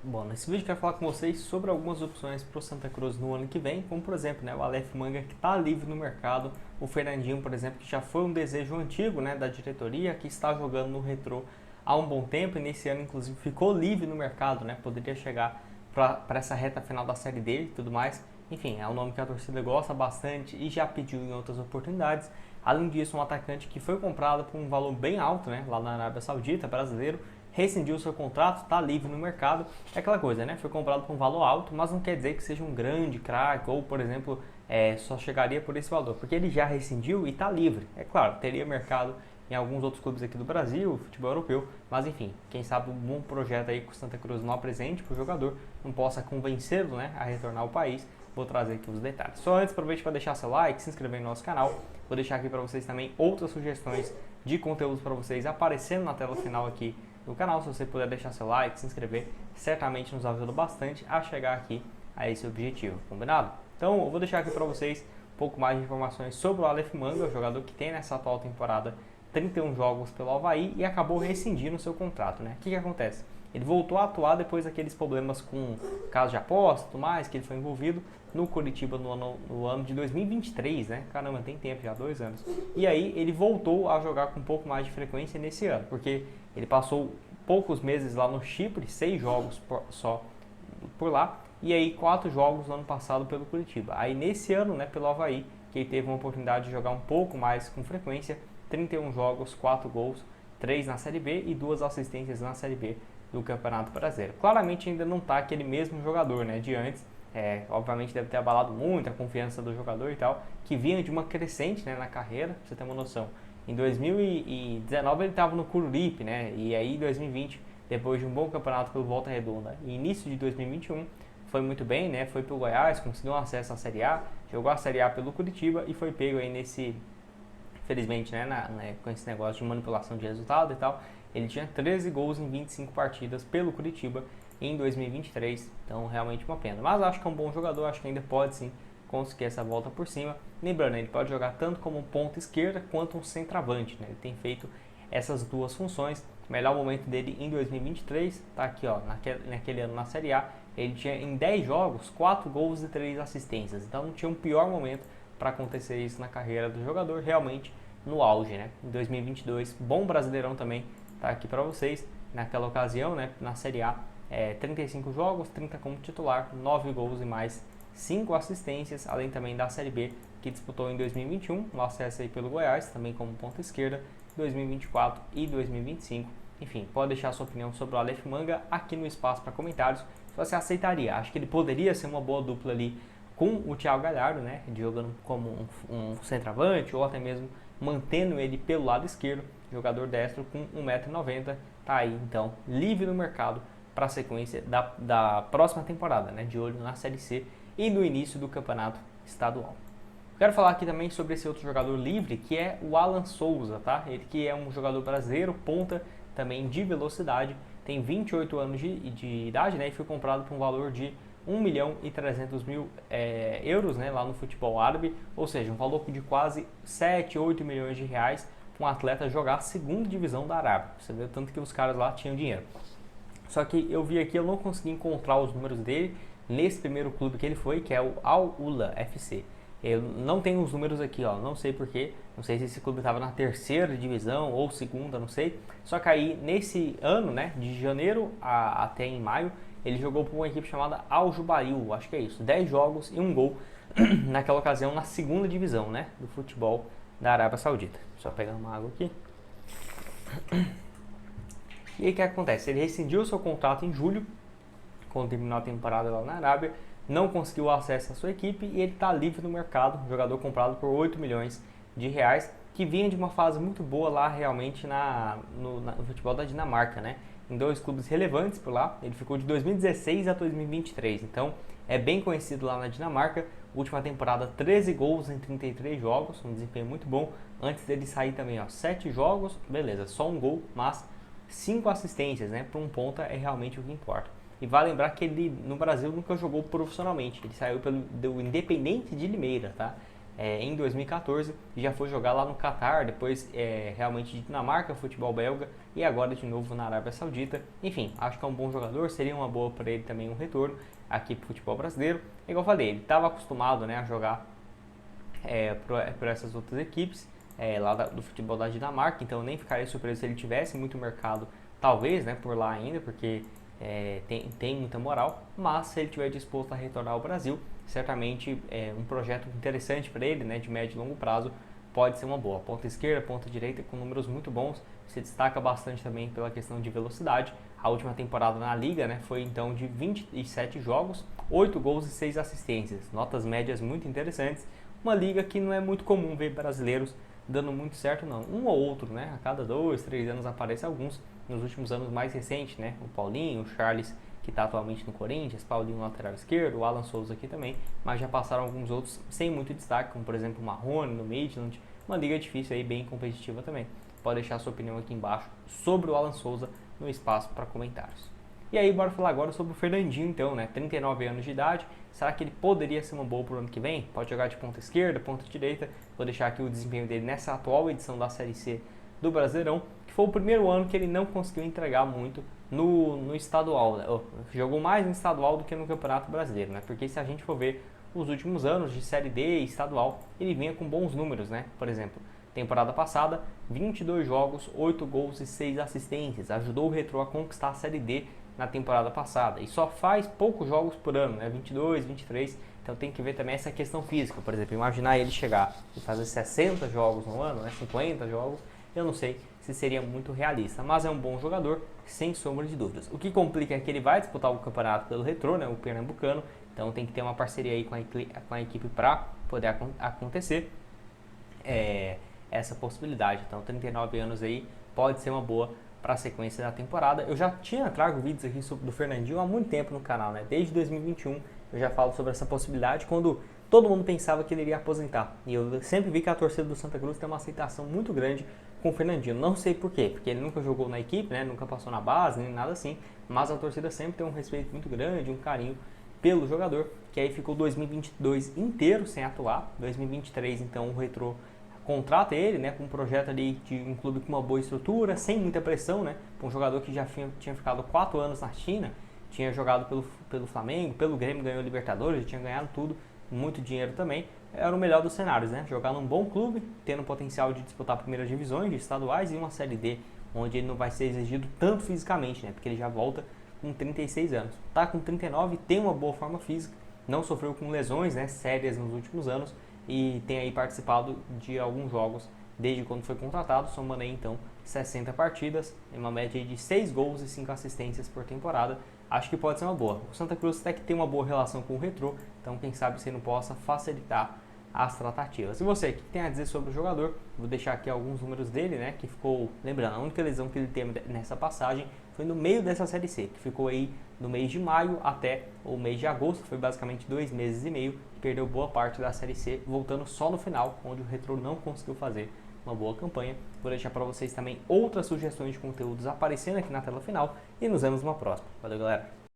Bom, nesse vídeo eu quero falar com vocês sobre algumas opções para o Santa Cruz no ano que vem, como por exemplo, né, o Aleph Manga que está livre no mercado, o Fernandinho, por exemplo, que já foi um desejo antigo, né, da diretoria, que está jogando no Retrô há um bom tempo e nesse ano inclusive ficou livre no mercado, né, poderia chegar para essa reta final da série dele e tudo mais. Enfim, é um nome que a torcida gosta bastante e já pediu em outras oportunidades. Além disso, um atacante que foi comprado por um valor bem alto, né, lá na Arábia Saudita, brasileiro, rescindiu seu contrato, está livre no mercado. É aquela coisa, né? Foi comprado por um valor alto, mas não quer dizer que seja um grande craque ou, por exemplo, só chegaria por esse valor, porque ele já rescindiu e está livre. É claro, teria mercado em alguns outros clubes aqui do Brasil, futebol europeu, mas enfim, quem sabe um bom projeto aí que o Santa Cruz não apresente para o jogador, não possa convencê-lo, né, a retornar ao país. Vou trazer aqui os detalhes. Só antes, aproveite para deixar seu like, se inscrever no nosso canal. Vou deixar aqui para vocês também outras sugestões de conteúdos para vocês aparecendo na tela final aqui do canal. Se você puder deixar seu like, se inscrever, certamente nos ajuda bastante a chegar aqui a esse objetivo, combinado? Então eu vou deixar aqui para vocês um pouco mais de informações sobre o Aleph Manga, o jogador que tem nessa atual temporada 31 jogos pelo Avaí e acabou rescindindo o seu contrato, né? O que acontece? Ele voltou a atuar depois daqueles problemas com casos de aposta e tudo mais, que ele foi envolvido no Curitiba no ano de 2023, né? Caramba, tem tempo já, 2 anos. E aí ele voltou a jogar com um pouco mais de frequência nesse ano, porque ele passou poucos meses lá no Chipre, 6 jogos só por lá, e aí 4 jogos no ano passado pelo Curitiba. Aí nesse ano, né, pelo Avaí, que ele teve uma oportunidade de jogar um pouco mais com frequência, 31 jogos, 4 gols, 3 na Série B e 2 assistências na Série B do Campeonato Brasileiro. Claramente ainda não está aquele mesmo jogador, né, de antes. Obviamente deve ter abalado muito a confiança do jogador e tal, que vinha de uma crescente, né, na carreira, pra você ter uma noção. Em 2019 ele estava no Coruripe, né, e aí em 2020, depois de um bom campeonato pelo Volta Redonda, e início de 2021, foi muito bem, né, foi pelo Goiás, conseguiu um acesso à Série A, jogou a Série A pelo Curitiba e foi pego aí nesse, infelizmente, né, com esse negócio de manipulação de resultado e tal. Ele tinha 13 gols em 25 partidas pelo Curitiba em 2023, então realmente uma pena. Mas acho que é um bom jogador, acho que ainda pode sim conseguir essa volta por cima. Lembrando, ele pode jogar tanto como um ponta esquerda quanto um centroavante, né? Ele tem feito essas duas funções. O melhor momento dele em 2023 está aqui, ó, naquele ano na Série A. Ele tinha em 10 jogos 4 gols e 3 assistências, então não tinha um pior momento para acontecer isso na carreira do jogador, realmente no auge, né? Em 2022, bom Brasileirão também, tá aqui para vocês. Naquela ocasião, né, na Série A, 35 jogos, 30 como titular, 9 gols e mais 5 assistências, além também da Série B, que disputou em 2021, no acesso aí pelo Goiás, também como ponta esquerda, 2024 e 2025. Enfim, pode deixar a sua opinião sobre o Aleph Manga aqui no espaço para comentários, se você aceitaria. Acho que ele poderia ser uma boa dupla ali com o Thiago Galhardo, né, jogando como um centroavante ou até mesmo mantendo ele pelo lado esquerdo, jogador destro com 1,90 m, tá aí então livre no mercado para a sequência da próxima temporada, né, de olho na Série C e no início do campeonato estadual. Quero falar aqui também sobre esse outro jogador livre, que é o Alan Souza, tá? Ele que é um jogador brasileiro, ponta também de velocidade, tem 28 anos de idade, né, e foi comprado por um valor de 1.300.000 euros, né, lá no futebol árabe, ou seja, um valor de quase 7, 8 milhões de reais para um atleta jogar a segunda divisão da Arábia. Você vê o tanto que os caras lá tinham dinheiro. Só que eu vi aqui, eu não consegui encontrar os números dele nesse primeiro clube que ele foi, que é o Al Ula FC. Eu não tenho os números aqui, ó, não sei porquê, não sei se esse clube estava na terceira divisão ou segunda, não sei. Só que aí nesse ano, né, de janeiro até em maio, ele jogou por uma equipe chamada Al Jubail, acho que é isso, 10 jogos e 1 gol naquela ocasião na segunda divisão, né, do futebol da Arábia Saudita. Só pegar uma água aqui. E aí o que acontece? Ele rescindiu seu contrato em julho, quando terminou a temporada lá na Arábia, não conseguiu acesso à sua equipe e ele está livre no mercado, jogador comprado por 8 milhões de reais, que vinha de uma fase muito boa lá realmente no futebol da Dinamarca, né? Em 2 clubes relevantes por lá, ele ficou de 2016 a 2023, então é bem conhecido lá na Dinamarca. Última temporada, 13 gols em 33 jogos, um desempenho muito bom. Antes dele sair também, ó, 7 jogos, beleza, só 1 gol, mas 5 assistências, né? Para um ponta é realmente o que importa. E vale lembrar que ele no Brasil nunca jogou profissionalmente, ele saiu do Independente de Limeira, tá? em 2014 e já foi jogar lá no Catar, depois realmente de Dinamarca, futebol belga e agora de novo na Arábia Saudita. Enfim, acho que é um bom jogador, seria uma boa para ele também um retorno aqui para o futebol brasileiro. Igual eu falei, ele estava acostumado, né, a jogar por essas outras equipes lá do futebol da Dinamarca, então eu nem ficaria surpreso se ele tivesse muito mercado, talvez, né, por lá ainda, porque tem muita moral, mas se ele estiver disposto a retornar ao Brasil, certamente um projeto interessante para ele, né, de médio e longo prazo, pode ser uma boa. Ponta esquerda, ponta direita, com números muito bons, se destaca bastante também pela questão de velocidade. A última temporada na Liga, né, foi então de 27 jogos, 8 gols e 6 assistências, notas médias muito interessantes. Uma liga que não é muito comum ver brasileiros dando muito certo, não. Um ou outro, né? A cada 2, 3 anos aparece alguns. Nos últimos anos mais recentes, né? O Paulinho, o Charles, que está atualmente no Corinthians, Paulinho lateral esquerdo, o Alan Souza aqui também, mas já passaram alguns outros sem muito destaque, como por exemplo o Marrone no Midland. Uma liga difícil aí, bem competitiva também. Pode deixar a sua opinião aqui embaixo sobre o Alan Souza no espaço para comentários. E aí, bora falar agora sobre o Fernandinho, então, né? 39 anos de idade. Será que ele poderia ser uma boa para o ano que vem? Pode jogar de ponta esquerda, ponta direita. Vou deixar aqui o desempenho dele nessa atual edição da Série C do Brasileirão, que foi o primeiro ano que ele não conseguiu entregar muito no estadual, né? Jogou mais no estadual do que no Campeonato Brasileiro, né? Porque se a gente for ver os últimos anos de Série D e estadual, ele vinha com bons números, né? Por exemplo, temporada passada, 22 jogos, 8 gols e 6 assistências. Ajudou o Retrô a conquistar a Série D na temporada passada. E só faz poucos jogos por ano, né? 22, 23. Então tem que ver também essa questão física. Por exemplo, imaginar ele chegar e fazer 60 jogos no ano, né? 50 jogos, eu não sei se seria muito realista. Mas é um bom jogador, sem sombra de dúvidas. O que complica é que ele vai disputar o campeonato pelo Retrô, né? O pernambucano. Então tem que ter uma parceria aí com a equipe para poder acontecer essa possibilidade. Então 39 anos aí pode ser uma boa para a sequência da temporada. Eu já trago vídeos aqui do Fernandinho há muito tempo no canal, né? Desde 2021 eu já falo sobre essa possibilidade, quando todo mundo pensava que ele iria aposentar. E eu sempre vi que a torcida do Santa Cruz tem uma aceitação muito grande com o Fernandinho. Não sei por quê, porque ele nunca jogou na equipe, né? Nunca passou na base, nem nada assim. Mas a torcida sempre tem um respeito muito grande, um carinho pelo jogador, que aí ficou 2022 inteiro sem atuar. 2023, então, o Retrô contrata ele, né, com um projeto ali de um clube com uma boa estrutura, sem muita pressão, né, um jogador que já tinha ficado 4 anos na China, tinha jogado pelo Flamengo, pelo Grêmio, ganhou Libertadores, já tinha ganhado tudo, muito dinheiro também. Era o melhor dos cenários, né, jogar num bom clube, tendo potencial de disputar primeiras divisões, de estaduais e uma Série D, onde ele não vai ser exigido tanto fisicamente, né, porque ele já volta com 36 anos. Tá com 39, tem uma boa forma física, não sofreu com lesões, né, sérias nos últimos anos, e tem aí participado de alguns jogos desde quando foi contratado, somando aí então 60 partidas, em uma média de 6 gols e 5 assistências por temporada. Acho que pode ser uma boa. O Santa Cruz até que tem uma boa relação com o Retrô, então quem sabe você não possa facilitar as tratativas. E você, o que tem a dizer sobre o jogador? Vou deixar aqui alguns números dele, né, que ficou, lembrando, a única lesão que ele teve nessa passagem foi no meio dessa Série C, que ficou aí do mês de maio até o mês de agosto, foi basicamente 2 meses e meio, perdeu boa parte da Série C, voltando só no final, onde o Retrô não conseguiu fazer uma boa campanha. Vou deixar para vocês também outras sugestões de conteúdos aparecendo aqui na tela final e nos vemos numa próxima. Valeu, galera!